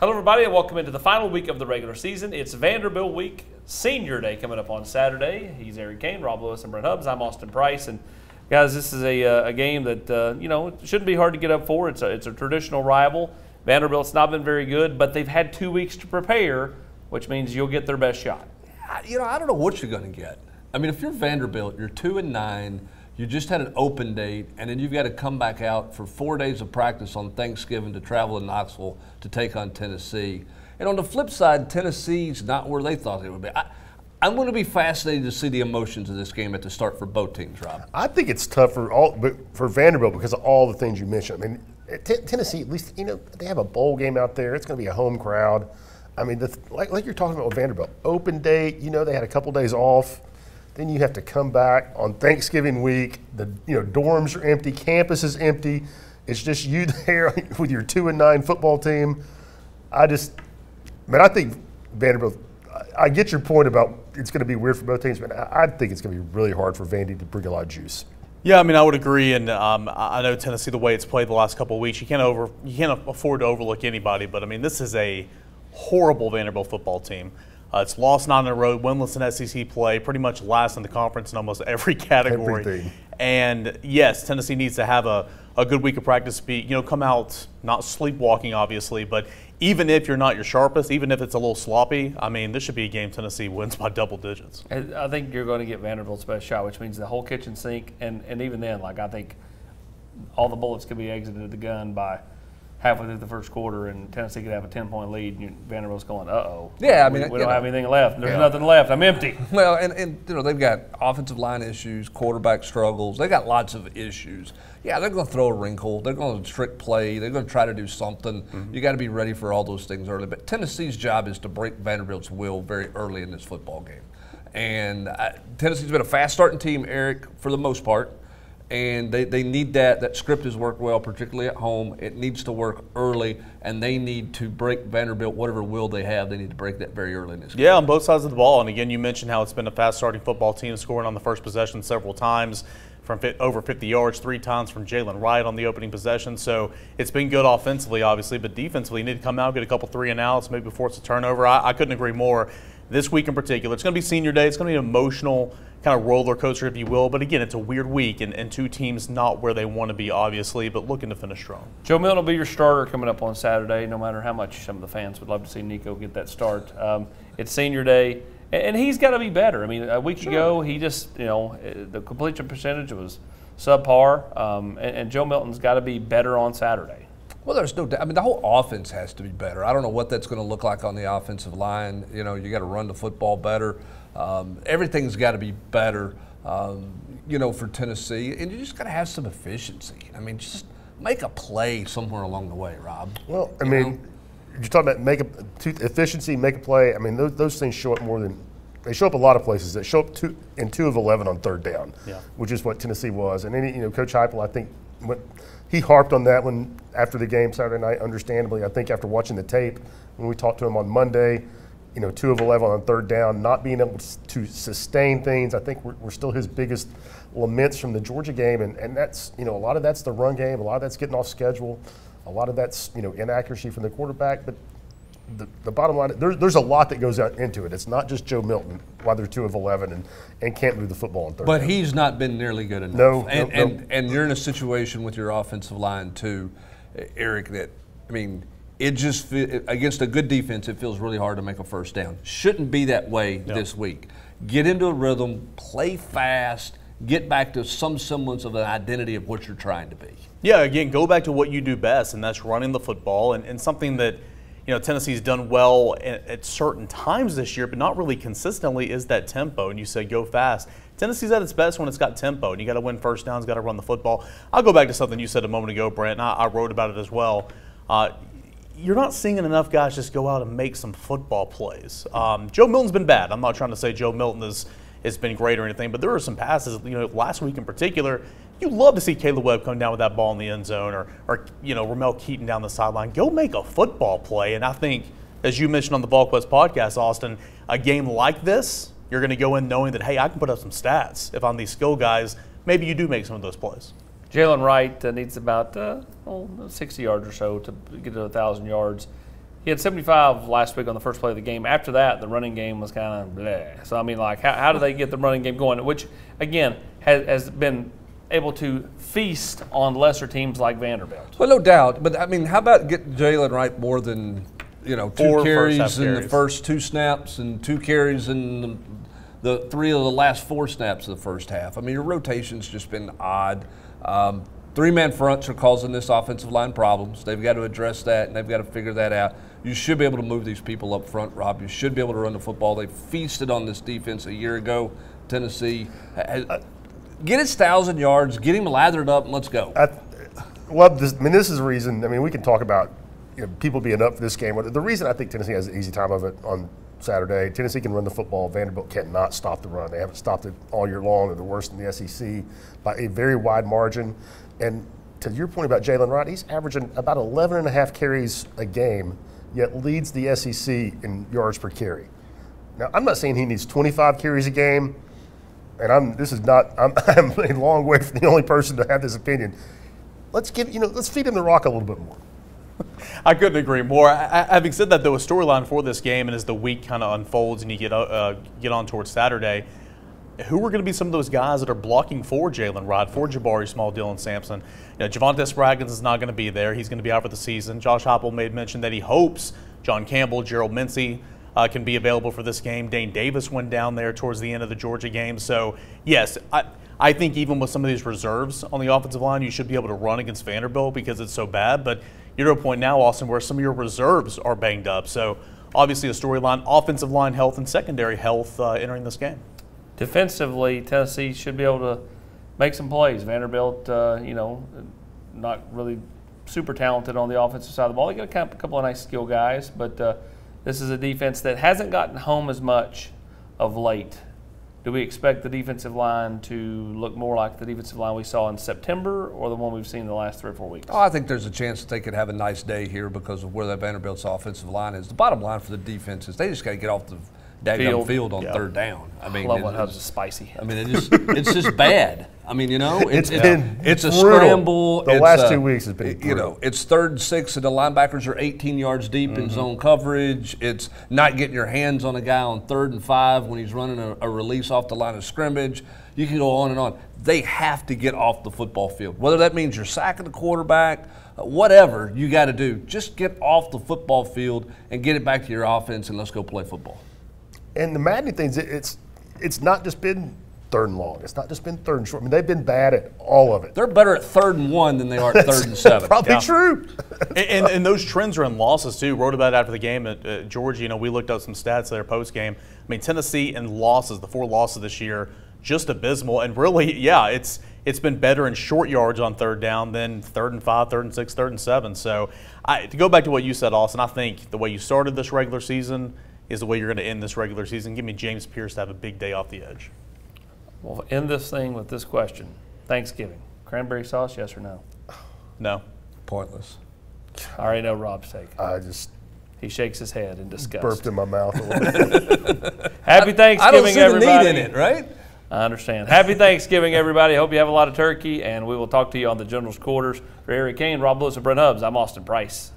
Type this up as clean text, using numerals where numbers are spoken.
Hello, everybody, and welcome into the final week of the regular season. It's Vanderbilt week, Senior Day coming up on Saturday. He's Eric Kane, Rob Lewis, and Brent Hubbs. I'm Austin Price, and guys, this is a game that it shouldn't be hard to get up for. It's a traditional rival. Vanderbilt's not been very good, but they've had 2 weeks to prepare, which means you'll get their best shot. I don't know what you're going to get. I mean, if you're Vanderbilt, you're 2-9. You just had an open date, and then you've got to come back out for 4 days of practice on Thanksgiving to travel to Knoxville to take on Tennessee. And on the flip side, Tennessee's not where they thought they would be. I'm going to be fascinated to see the emotions of this game at the start for both teams, Rob. I think it's tough for Vanderbilt because of all the things you mentioned. I mean, Tennessee, at least, they have a bowl game out there. It's going to be a home crowd. I mean, like you're talking about with Vanderbilt, open date, they had a couple days off. Then you have to come back on Thanksgiving week. The dorms are empty, campus is empty. It's just you there with your 2-9 football team. I think Vanderbilt. I get your point about it's going to be weird for both teams, but I think it's going to be really hard for Vandy to bring a lot of juice. Yeah, I mean, I would agree, and I know Tennessee, the way it's played the last couple of weeks, you can't afford to overlook anybody. But I mean, this is a horrible Vanderbilt football team. It's lost 9 in a row, winless in SEC play, pretty much last in the conference in almost every category. Everything. And yes, Tennessee needs to have a good week of practice. Come out not sleepwalking, obviously, but even if you're not your sharpest, even if it's a little sloppy, I mean, this should be a game Tennessee wins by double digits. I think you're going to get Vanderbilt's best shot, which means the whole kitchen sink, and even then, I think all the bullets could be exited at the gun by halfway through the first quarter, and Tennessee could have a 10-point lead, and Vanderbilt's going, uh-oh. Yeah, we don't have anything left. There's nothing left. I'm empty. Well, and they've got offensive line issues, quarterback struggles. They got lots of issues. Yeah, they're going to throw a wrinkle. They're going to trick play. They're going to try to do something. Mm-hmm. You got to be ready for all those things early. But Tennessee's job is to break Vanderbilt's will very early in this football game. And Tennessee's been a fast-starting team, Eric, for the most part. And they need that. That script has worked well, particularly at home. It needs to work early, and they need to break Vanderbilt, whatever will they have. They need to break that very early in this game. Yeah, on both sides of the ball. And again, you mentioned how it's been a fast-starting football team, scoring on the first possession several times, from over 50 yards, 3 times from Jalen Wright on the opening possession. So it's been good offensively, obviously, but defensively, you need to come out, get a couple 3-and-outs, maybe force a turnover. I couldn't agree more. This week in particular, it's going to be Senior Day. It's going to be an emotional kind of roller coaster, if you will. But again, it's a weird week, and two teams not where they want to be, obviously, but looking to finish strong. Joe Milton will be your starter coming up on Saturday, no matter how much some of the fans would love to see Nico get that start. It's Senior Day, and he's got to be better. I mean, a week ago, he just, the completion percentage was subpar, and Joe Milton's got to be better on Saturday. Well, there's no doubt. I mean, the whole offense has to be better. I don't know what that's going to look like on the offensive line. You got to run the football better. Everything's got to be better, for Tennessee. And you just got to have some efficiency. I mean, just make a play somewhere along the way, Rob. Well, you're talking about efficiency, make a play. I mean, those things show up more than – they show up a lot of places. They show up in 2 of 11 on third down, which is what Tennessee was. And then, Coach Heupel, I think he harped on that one after the game Saturday night, understandably. I think after watching the tape, when we talked to him on Monday, 2 of 11 on third down, not being able to sustain things. I think we're still his biggest laments from the Georgia game, and that's, a lot of that's the run game, a lot of that's getting off schedule, a lot of that's, inaccuracy from the quarterback. But the bottom line, there's a lot that goes into it. It's not just Joe Milton, why they're 2 of 11 and can't move the football on third down. But he's not been nearly good enough. No. And you're in a situation with your offensive line too, Eric, that, it just against a good defense, it feels really hard to make a first down. Shouldn't be that way this week. Get into a rhythm, play fast, get back to some semblance of an identity of what you're trying to be. Yeah, again, go back to what you do best, and that's running the football, and something that Tennessee's done well at certain times this year, but not really consistently, is that tempo. And you say go fast. Tennessee's at its best when it's got tempo, and you got to win first downs, got to run the football. I'll go back to something you said a moment ago, Brent, and I wrote about it as well. You're not seeing enough guys just go out and make some football plays. Joe Milton's been bad. I'm not trying to say Joe Milton has been great or anything, but there are some passes, last week in particular, you love to see Caleb Webb come down with that ball in the end zone, or Ramel Keaton down the sideline. Go make a football play. And I think, as you mentioned on the Volquest podcast, Austin, a game like this, you're going to go in knowing that, hey, I can put up some stats. If I'm these skill guys, maybe you do make some of those plays. Jalen Wright needs about 60 yards or so to get to 1,000 yards. He had 75 last week on the first play of the game. After that, the running game was kind of bleh. So, I mean, like, how do they get the running game going? Which, again, has been able to feast on lesser teams like Vanderbilt. Well, no doubt. But, I mean, how about getting Jalen Wright more than, you know, 2 carries in the first 2 snaps and 2 carries in the 3 of the last 4 snaps of the first half? I mean, your rotation's just been odd. 3-man fronts are causing this offensive line problems. They've got to address that, and they've got to figure that out. You should be able to move these people up front, Rob. You should be able to run the football. They feasted on this defense a year ago. Tennessee, get its 1,000 yards, get him lathered up, and let's go. This is the reason. I mean, we can talk about people being up for this game. The reason I think Tennessee has an easy time of it on Saturday, Tennessee can run the football. Vanderbilt cannot stop the run. They haven't stopped it all year long. They're the worst in the SEC by a very wide margin. And to your point about Jalen Wright, he's averaging about 11.5 carries a game, yet leads the SEC in yards per carry. Now, I'm not saying he needs 25 carries a game, and I'm a long way from the only person to have this opinion. Let's feed him the rock a little bit more. I couldn't agree more. Having said that, though, a storyline for this game, and as the week kind of unfolds and you get on towards Saturday, who are going to be some of those guys that are blocking for Jalen Wright, for Jabari Small, Dylan Sampson? Javonte Spraggins is not going to be there. He's going to be out for the season. Josh Heupel made mention that he hopes John Campbell, Gerald Mincey can be available for this game. Dane Davis went down there towards the end of the Georgia game. So, yes, I think even with some of these reserves on the offensive line, you should be able to run against Vanderbilt because it's so bad. But you're to a point now, Austin, where some of your reserves are banged up. So, obviously a storyline, offensive line health and secondary health entering this game. Defensively, Tennessee should be able to make some plays. Vanderbilt, not really super talented on the offensive side of the ball. They got a couple of nice skill guys, but this is a defense that hasn't gotten home as much of late. Do we expect the defensive line to look more like the defensive line we saw in September or the one we've seen in the last 3 or 4 weeks? Oh, I think there's a chance that they could have a nice day here because of where that Vanderbilt's offensive line is. The bottom line for the defense is they just got to get off the field on 3rd down. I mean, love when Hubs is spicy. I mean, it's just bad. I mean, it's a brutal. Scramble. The last 2 weeks has been brutal. It's 3rd and 6, and the linebackers are 18 yards deep in zone coverage. It's not getting your hands on a guy on 3rd and 5 when he's running a release off the line of scrimmage. You can go on and on. They have to get off the football field. Whether that means you're sacking the quarterback, whatever you got to do, just get off the football field and get it back to your offense, and let's go play football. And the maddening thing is it's not just been 3rd and long. It's not just been 3rd and short. I mean, they've been bad at all of it. They're better at 3rd and 1 than they are at 3rd and 7. Probably true. and those trends are in losses, too. Wrote about it after the game at Georgia. We looked up some stats there post-game. I mean, Tennessee in losses, the 4 losses this year, just abysmal. And really, it's been better in short yards on 3rd down than 3rd and 5, 3rd and 6, 3rd and 7. So to go back to what you said, Austin, I think the way you started this regular season is the way you're going to end this regular season. Give me James Pierce to have a big day off the edge. We'll end this thing with this question. Thanksgiving. Cranberry sauce, yes or no? No. Pointless. I already know Rob's take. He shakes his head in disgust. Burped in my mouth a little bit. Happy Thanksgiving, I don't see everybody. the need in it, right? I understand. Happy Thanksgiving, everybody. Hope you have a lot of turkey, and we will talk to you on the General's Quarters. For Eric Kane, Rob Lewis, and Brent Hubbs, I'm Austin Price.